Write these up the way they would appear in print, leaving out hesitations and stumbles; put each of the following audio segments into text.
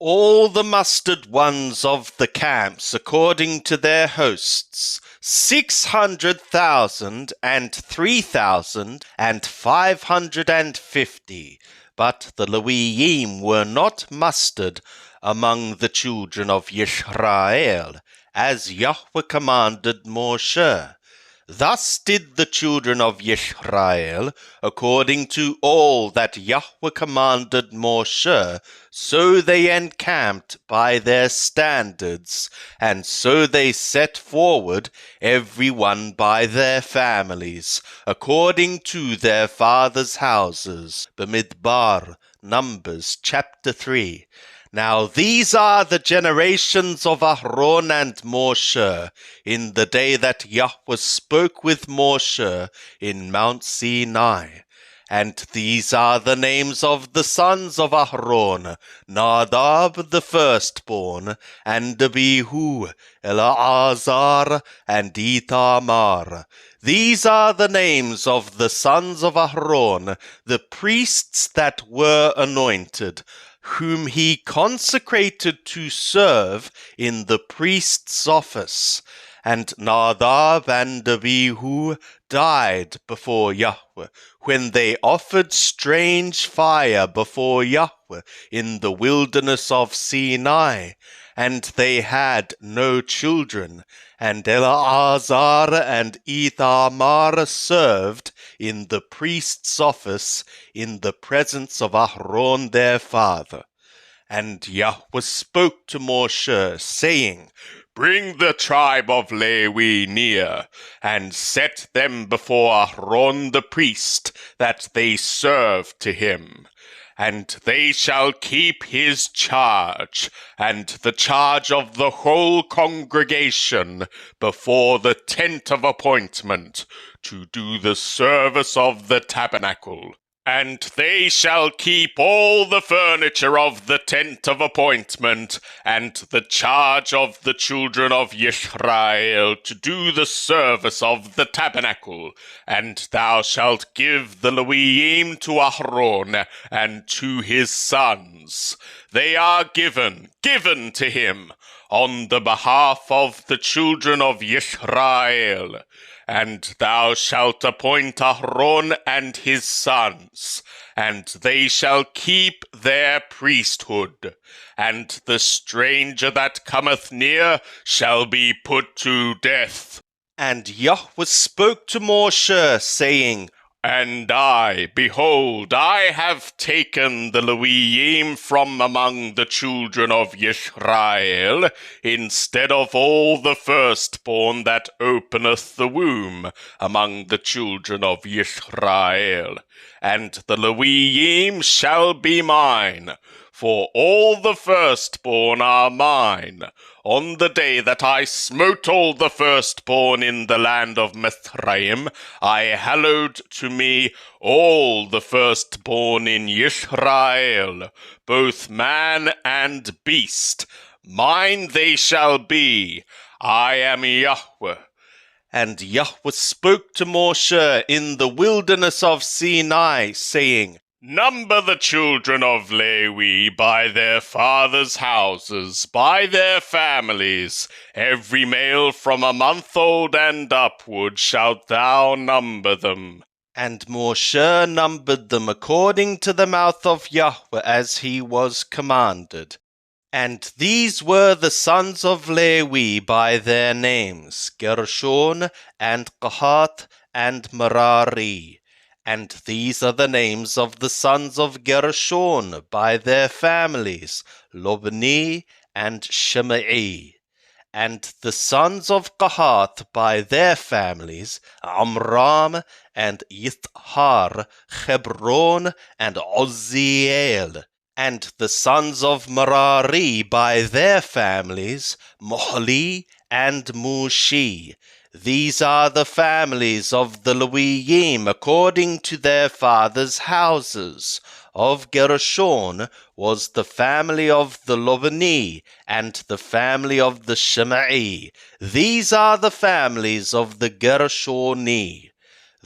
All the mustered ones of the camps according to their hosts, 600,000 and 3,550. But the Lewiim were not mustered among the children of Yisrael, as Yahweh commanded Moshe. Thus did the children of Yisrael, according to all that Yahweh commanded Moshe, so they encamped by their standards, and so they set forward, every one by their families, according to their fathers' houses. Bamidbar, Numbers chapter 3. Now these are the generations of Aaron and Moshe, in the day that Yahweh spoke with Moshe in Mount Sinai. And these are the names of the sons of Aaron: Nadab the firstborn, and Abihu, Eleazar, and Itamar. These are the names of the sons of Aaron, the priests that were anointed, whom he consecrated to serve in the priest's office. And Nadab and Abihu died before Yahweh, when they offered strange fire before Yahweh in the wilderness of Sinai, and they had no children. And Eleazar and Ithamar served in the priest's office in the presence of Aaron their father. And Yahweh spoke to Moshe, saying, Bring the tribe of Lewi near, and set them before Aaron the priest, that they serve to him. And they shall keep his charge, and the charge of the whole congregation, before the tent of appointment, to do the service of the tabernacle. And they shall keep all the furniture of the tent of appointment, and the charge of the children of Israel, to do the service of the tabernacle. And thou shalt give the Lewiim to Aaron, and to his sons. They are given to him, on the behalf of the children of Israel. And thou shalt appoint Aaron and his sons, and they shall keep their priesthood. And the stranger that cometh near shall be put to death. And Yahweh spoke to Moshe, saying, And I, behold, I have taken the Lewiim from among the children of Israel, instead of all the firstborn that openeth the womb among the children of Israel. And the Lewiim shall be mine, for all the firstborn are mine. On the day that I smote all the firstborn in the land of Mithraim, I hallowed to me all the firstborn in Israel, both man and beast. Mine they shall be. I am Yahweh. And Yahweh spoke to Moshe in the wilderness of Sinai, saying, Number the children of Lewi by their fathers' houses, by their families. Every male from a month old and upward shalt thou number them. And Moshe numbered them according to the mouth of Yahweh, as he was commanded. And these were the sons of Lewi by their names, Gershon, and Qahath, and Merari. And these are the names of the sons of Gershon by their families, Lobni and Shimei. And the sons of Qahath by their families, Amram and Yithhar, Hebron and Uzziel. And the sons of Merari by their families, Mohli and Mushi. These are the families of the Lewiim according to their fathers' houses. Of Gershon was the family of the Lobni, and the family of the Shimei. These are the families of the Gershoni.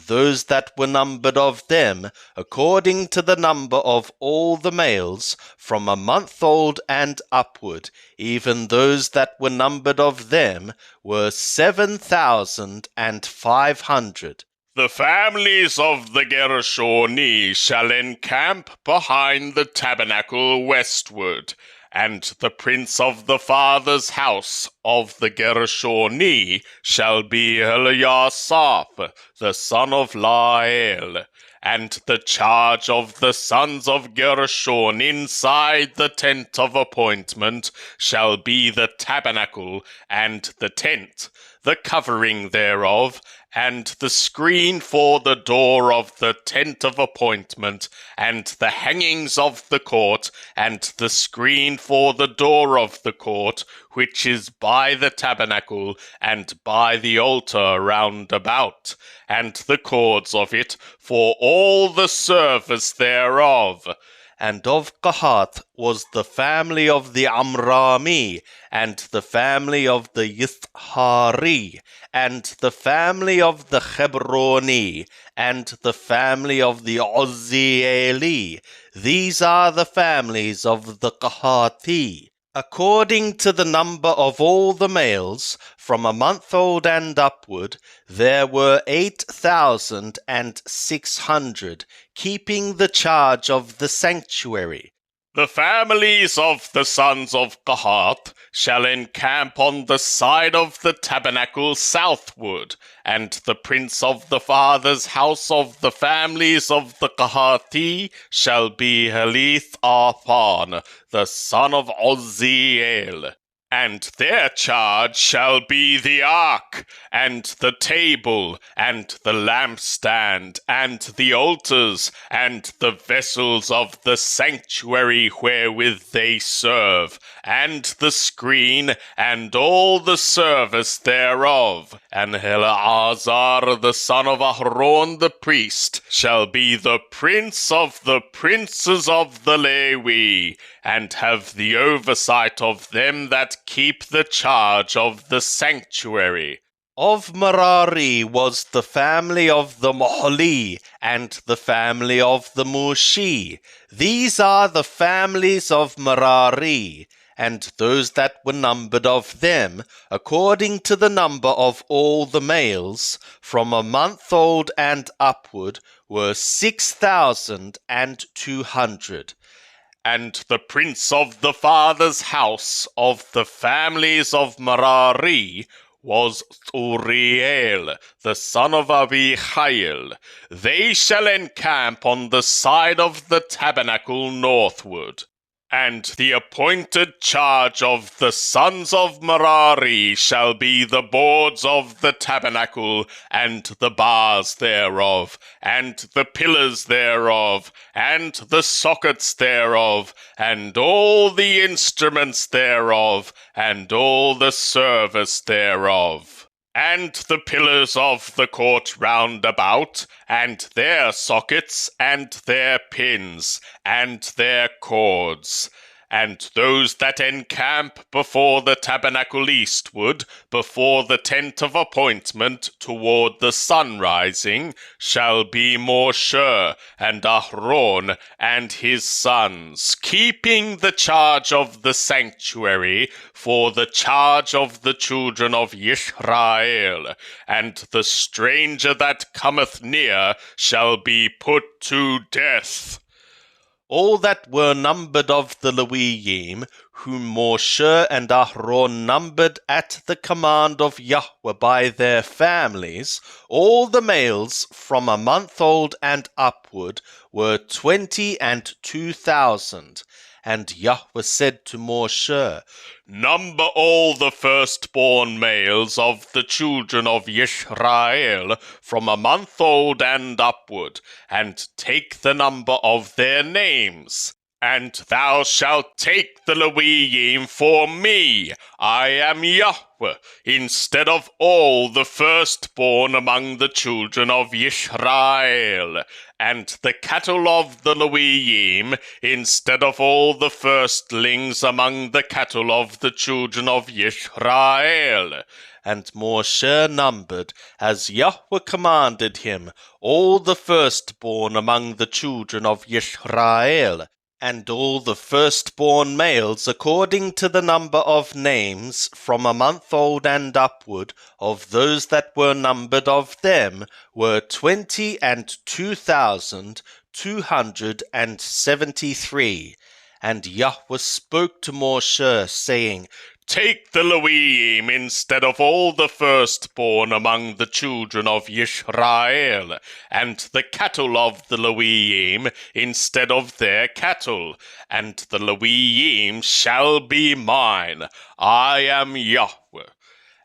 those that were numbered of them, according to the number of all the males, from a month old and upward, even those that were numbered of them, were 7,500. The families of the Gershoni shall encamp behind the tabernacle westward, and the prince of the father's house of the Gershoni shall be Eliasaph, the son of Lael. And the charge of the sons of Gershon inside the tent of appointment shall be the tabernacle and the tent, the covering thereof, and the screen for the door of the tent of appointment, and the hangings of the court, and the screen for the door of the court, which is by the tabernacle, and by the altar round about, and the cords of it, for all the service thereof. And of Qahath was the family of the Amrami, and the family of the Yithhari, and the family of the Hebroni, and the family of the Uzzieli. These are the families of the Qahathi. According to the number of all the males, from a month old and upward, there were 8,600, keeping the charge of the sanctuary. The families of the sons of Qahath shall encamp on the side of the tabernacle southward, and the prince of the father's house of the families of the Qahathi shall be Elithathan, the son of Uzziel. And their charge shall be the ark, and the table, and the lampstand, and the altars, and the vessels of the sanctuary wherewith they serve, and the screen, and all the service thereof. And Eleazar the son of Aaron the priest shall be the prince of the princes of the Levi, and have the oversight of them that keep the charge of the sanctuary. Of Merari was the family of the Mohli, and the family of the Mushi. These are the families of Merari, and those that were numbered of them, according to the number of all the males, from a month old and upward, were 6,200. And the prince of the father's house of the families of Merari was Uriel, the son of Abihail. They shall encamp on the side of the tabernacle northward. And the appointed charge of the sons of Merari shall be the boards of the tabernacle, and the bars thereof, and the pillars thereof, and the sockets thereof, and all the instruments thereof, and all the service thereof. And the pillars of the court round about, and their sockets, and their pins, and their cords. And those that encamp before the tabernacle eastward, before the tent of appointment toward the sunrising, shall be Moshe and Aaron and his sons, keeping the charge of the sanctuary for the charge of the children of Israel. And the stranger that cometh near shall be put to death. All that were numbered of the Leviim, whom Moshe and Aaron numbered at the command of Yahweh by their families, all the males from a month old and upward, were 22,000. And Yahweh said to Moshe, Number all the firstborn males of the children of Israel from a month old and upward, and take the number of their names. And thou shalt take the Leviim for me, I am Yahweh, instead of all the firstborn among the children of Israel. and the cattle of the Lewiim, instead of all the firstlings among the cattle of the children of Yisrael. And Moshe numbered, as Yahweh commanded him, all the firstborn among the children of Yisrael, and all the firstborn males according to the number of names from a month old and upward of those that were numbered of them were 22,273. And Yahweh spoke to Moshe, saying, Take the Lewiim instead of all the firstborn among the children of Yisrael, and the cattle of the Lewiim instead of their cattle, and the Lewiim shall be mine. I am Yahweh.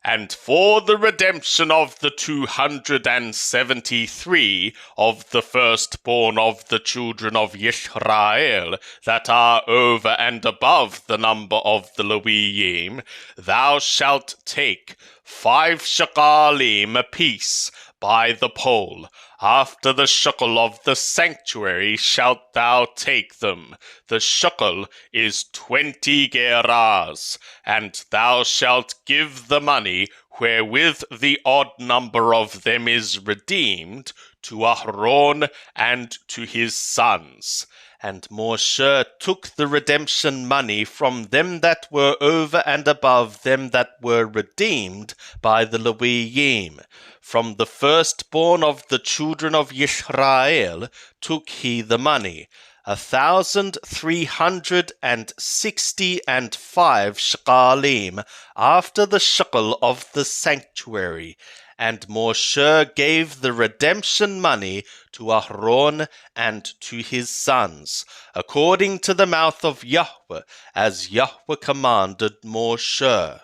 And for the redemption of the 273 of the firstborn of the children of Yisrael that are over and above the number of the Lewiim, thou shalt take 5 shekalim apiece by the pole. After the shekel of the sanctuary shalt thou take them. The shekel is 20 gerahs, and thou shalt give the money wherewith the odd number of them is redeemed to Aaron and to his sons. And Moshe took the redemption money from them that were over and above them that were redeemed by the Lewiim. From the firstborn of the children of Yisrael took he the money, 1,365 shekalim, after the shekel of the sanctuary. And Moshe gave the redemption money to Aaron and to his sons, according to the mouth of Yahweh, as Yahweh commanded Moshe.